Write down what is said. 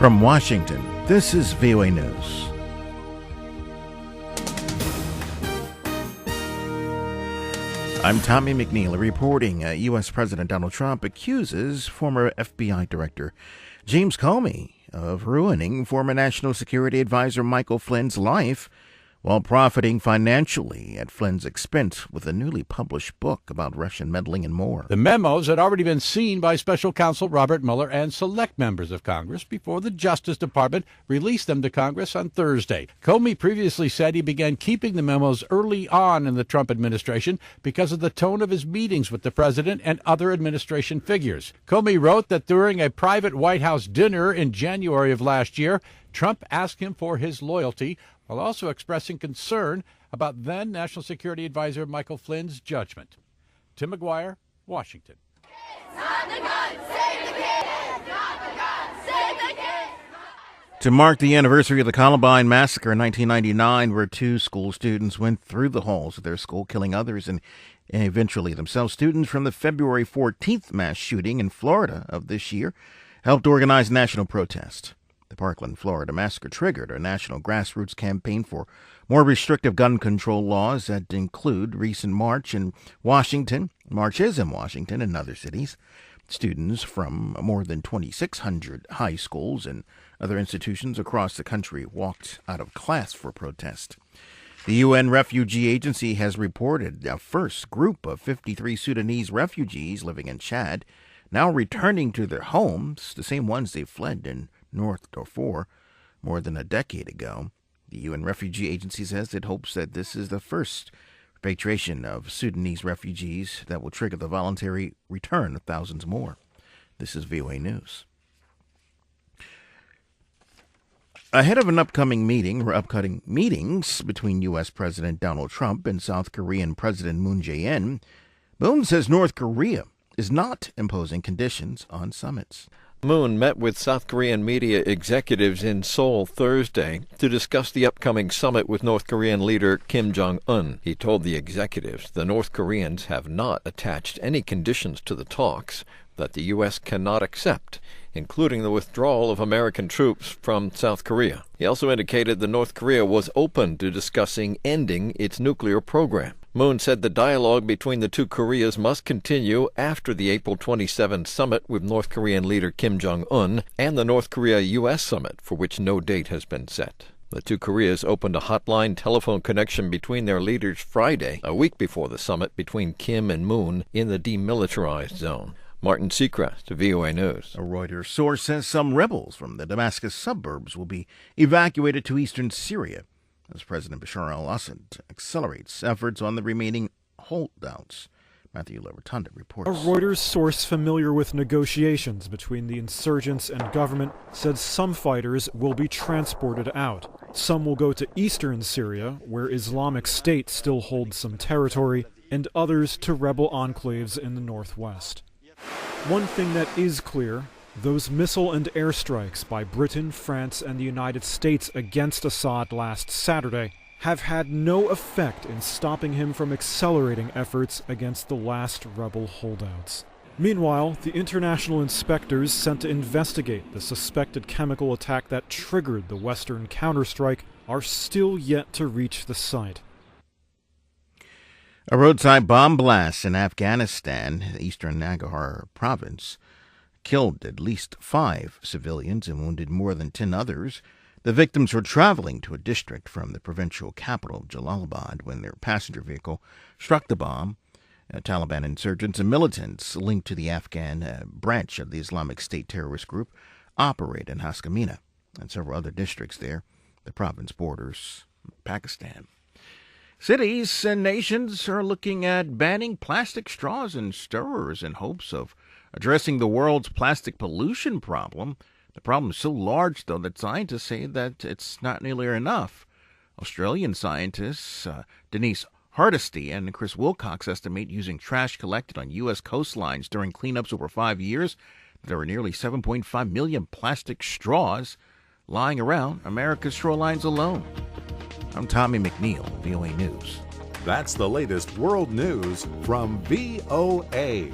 From Washington, this is VOA News. I'm Tommy McNeil reporting. U.S. President Donald Trump accuses former FBI Director James Comey of ruining former National Security Advisor Michael Flynn's life while profiting financially at Flynn's expense with a newly published book about Russian meddling and more. The memos had already been seen by Special Counsel Robert Mueller and select members of Congress before the Justice Department released them to Congress on Thursday. Comey previously said he began keeping the memos early on in the Trump administration because of the tone of his meetings with the president and other administration figures. Comey wrote that during a private White House dinner in January of last year, Trump asked him for his loyalty, while also expressing concern about then National Security Advisor Michael Flynn's judgment. Tim McGuire, Washington. Not the gun, save the kids! Not the gun, save the kids! To mark the anniversary of the Columbine Massacre in 1999, where two school students went through the halls of their school, killing others and eventually themselves, students from the February 14th mass shooting in Florida of this year helped organize a national protest. The Parkland, Florida massacre triggered a national grassroots campaign for more restrictive gun control laws that include recent marches in Washington and other cities. Students from more than 2,600 high schools and other institutions across the country walked out of class for protest. The UN Refugee Agency has reported a first group of 53 Sudanese refugees living in Chad now returning to their homes, the same ones they fled in North Darfur more than a decade ago. The UN Refugee Agency says it hopes that this is the first repatriation of Sudanese refugees that will trigger the voluntary return of thousands more. This is VOA News. Ahead of an upcoming meetings between U.S. President Donald Trump and South Korean President Moon Jae-in, Moon says North Korea is not imposing conditions on summits. Moon met with South Korean media executives in Seoul Thursday to discuss the upcoming summit with North Korean leader Kim Jong-un. He told the executives the North Koreans have not attached any conditions to the talks that the U.S. cannot accept, including the withdrawal of American troops from South Korea. He also indicated that North Korea was open to discussing ending its nuclear program. Moon said the dialogue between the two Koreas must continue after the April 27 summit with North Korean leader Kim Jong-un and the North Korea-U.S. summit, for which no date has been set. The two Koreas opened a hotline telephone connection between their leaders Friday, a week before the summit between Kim and Moon in the demilitarized zone. Martin Seacrest, VOA News. A Reuters source says some rebels from the Damascus suburbs will be evacuated to eastern Syria as President Bashar al-Assad accelerates efforts on the remaining holdouts. Matthew Levertunda reports. A Reuters source familiar with negotiations between the insurgents and government said some fighters will be transported out. Some will go to eastern Syria, where Islamic State still holds some territory, and others to rebel enclaves in the northwest. One thing that is clear, those missile and airstrikes by Britain, France, and the United States against Assad last Saturday have had no effect in stopping him from accelerating efforts against the last rebel holdouts. Meanwhile, the international inspectors sent to investigate the suspected chemical attack that triggered the Western counterstrike are still yet to reach the site. A roadside bomb blast in Afghanistan, eastern Nangarhar province, killed at least 5 civilians and wounded more than 10 others. The victims were traveling to a district from the provincial capital, Jalalabad, when their passenger vehicle struck the bomb. Taliban insurgents and militants linked to the Afghan branch of the Islamic State terrorist group operate in Haskamina and several other districts there. The province borders Pakistan. Cities and nations are looking at banning plastic straws and stirrers in hopes of addressing the world's plastic pollution problem. The problem is so large, though, that scientists say that it's not nearly enough. Australian scientists Denise Hardesty and Chris Wilcox estimate using trash collected on U.S. coastlines during cleanups over 5 years, there are nearly 7.5 million plastic straws lying around America's shorelines alone. I'm Tommy McNeil, VOA News. That's the latest world news from VOA.